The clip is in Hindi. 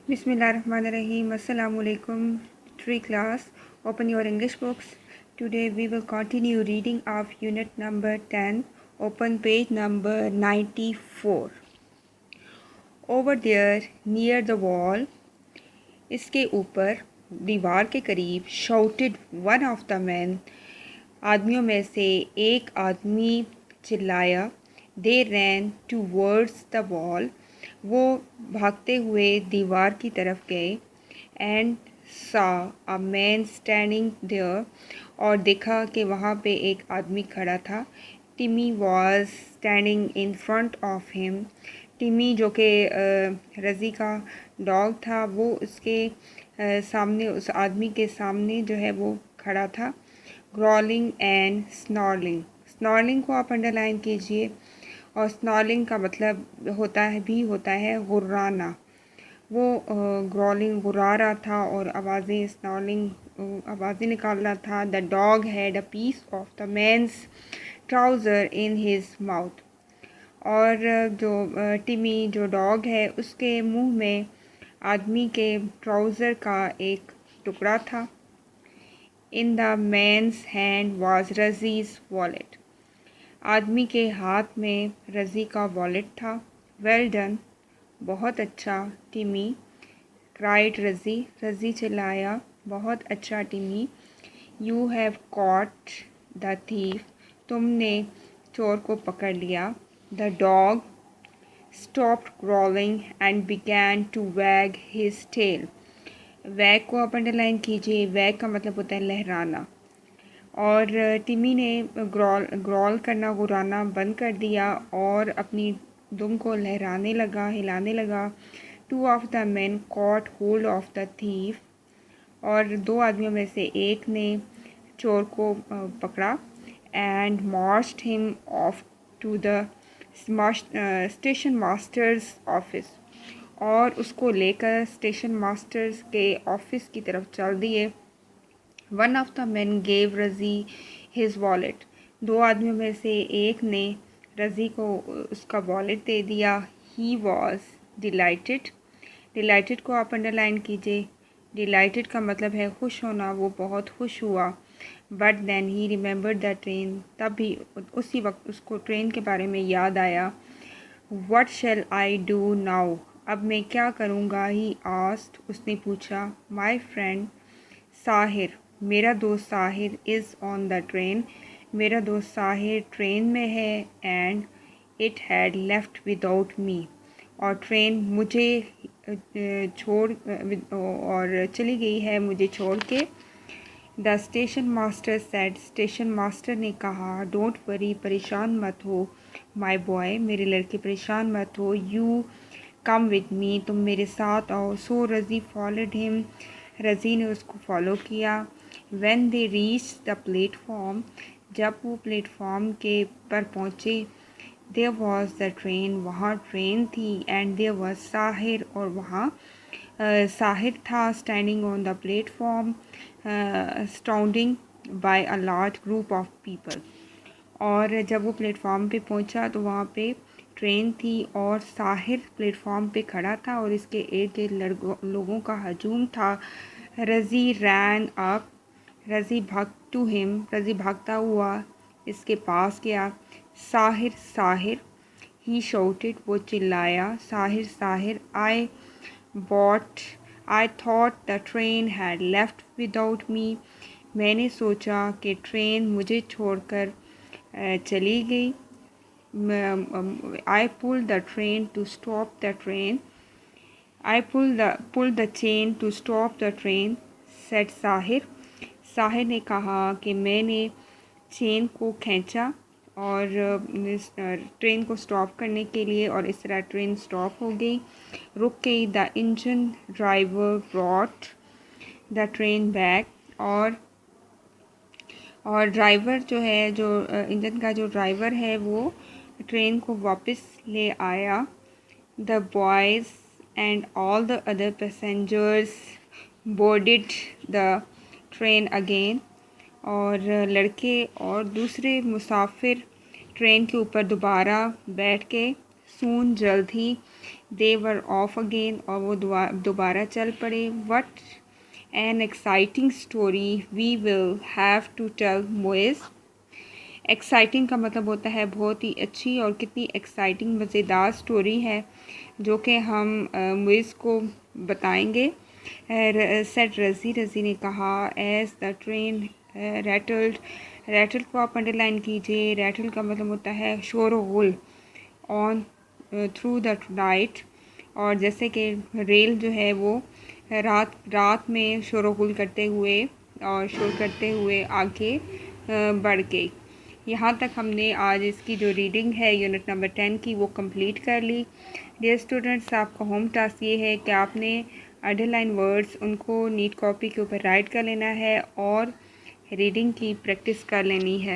Bismillahirrahmanirrahim. Assalamu alaikum. Tree class. Open your English books. Today we will continue reading of unit number 10. Open page number 94. Over there near the wall. इसके ऊपर दीवार के करीब shouted one of the men. आदमियों में से एक आदमी चिल्लाया. They ran towards the wall. वो भागते हुए दीवार की तरफ गए. एंड सा अ मैन स्टैंडिंग देयर. और देखा कि वहाँ पे एक आदमी खड़ा था. टिमी was standing in front of him. टिमी जो कि रज़ी का डॉग था वो उसके सामने, उस आदमी के सामने जो है वो खड़ा था. Growling and स्नॉर्लिंग. स्नॉर्लिंग को आप अंडरलाइन कीजिए. और स्नॉर्लिंग का मतलब होता है गुर्राना. वो ग्रॉलिंग गुर्रा रहा था और आवाज़ें स्नॉर्लिंग आवाज़ें निकाल रहा था. The dog had a piece of the man's trouser in his mouth. और जो टिमी जो डॉग है उसके मुंह में आदमी के ट्राउज़र का एक टुकड़ा था. In the man's hand was Razi's wallet. आदमी के हाथ में रज़ी का वॉलेट था. Well done. बहुत अच्छा टिमी. क्राइड रज़ी. रज़ी चिल्लाया. बहुत अच्छा Timmy. You have caught the thief. तुमने चोर को पकड़ लिया. The dog stopped growling and began to wag his tail. Wag को आप अंडरलाइन कीजिए. वैग का मतलब होता है लहराना. और टिमी ने ग्रॉल करना, गुर्राना बंद कर दिया और अपनी दुम को लहराने लगा, हिलाने लगा. Two of the man cot hold of the thief. और दो आदमियों में से एक ने चोर को पकड़ा. And marched him off to the station master's office. और उसको लेकर स्टेशन मास्टर्स के ऑफिस की तरफ चल दिए. One of the man gave रज़ी हिज वॉलेट. दो आदमियों में से एक ने रज़ी को उसका वॉलेट दे दिया. He was dilated. डिलाइटेड को आप अंडरलाइन कीजिए. डिलाइटेड का मतलब है खुश होना. वो बहुत खुश हुआ. But then he remembered the train. तब भी उसी वक्त उसको ट्रेन के बारे में याद आया. What shell I do now. अब मैं क्या करूँगा. He asked. उसने पूछा. My friend Sahir. मेरा दोस्त Sahir is on the train. मेरा दोस्त साहिर ट्रेन में है. And it had left without मी. और ट्रेन मुझे छोड़ और चली गई है मुझे छोड़ के. The station master said. Station master ने कहा. Don't worry. परेशान मत हो. My boy. मेरे लड़के परेशान मत हो. You come with me. तुम मेरे साथ आओ. सो रज़ी फॉलोड हिम. रज़ी ने उसको फॉलो किया. When they reached the platform. जब वो प्लेटफॉर्म के पर पहुँचे. There was the train. वहाँ ट्रेन थी. And there was Sahir. और वहाँ साहिर था. Standing on the platform. Surrounding by a large group of people. और जब वो प्लेटफॉर्म पे पहुँचा तो वहाँ पे ट्रेन थी और साहिर प्लेटफॉर्म पे खड़ा था और इसके इर्द गिर्द लोगों का हजूम था. रज़ी रैन अप. रज़ी भाग टू हिम. रज़ी भागता हुआ इसके पास गया. साहिर साहिर. He shouted. वो चिल्लाया. Sahir Sahir. I thought the train had left without me. मैंने सोचा कि ट्रेन मुझे छोड़कर चली गई. I pull the train to stop the train. I pull the chain to stop the train. Said Sahir. Sahir ने कहा कि मैंने चेन को खींचा और ट्रेन को स्टॉप करने के लिए और इस तरह ट्रेन स्टॉप हो गई, रुक गई. The engine driver brought the train back. और ड्राइवर जो है, जो इंजन का जो ड्राइवर है वो ट्रेन को वापस ले आया. The boys and all the other passengers boarded the train again. और लड़के और दूसरे मुसाफिर ट्रेन के ऊपर दोबारा बैठ के. सून जल्द ही दे वर ऑफ अगेन, और वो दोबारा चल पड़े। What an exciting story we will have to tell Moiz. Exciting का मतलब होता है बहुत ही अच्छी, और कितनी एक्साइटिंग मज़ेदार स्टोरी है जो कि हम मुइज़ को बताएंगे। सेट रज़ी, रज़ी ने कहा, as the train rattled, rattle को आप अंडरलाइन कीजिए। रैटल का मतलब होता है शोर व गुल, ऑन थ्रू द नाइट, और जैसे कि रेल जो है वो रात में शोर व गुल करते हुए और शोर करते हुए आगे बढ़ गई। यहाँ तक हमने आज इसकी जो रीडिंग है यूनिट नंबर 10 की वो कंप्लीट कर ली। डियर स्टूडेंट्स, आपका होम टास्क ये है कि आपने अंडरलाइन वर्ड्स उनको नीट कॉपी के ऊपर राइट कर लेना है और रीडिंग की प्रैक्टिस कर लेनी है।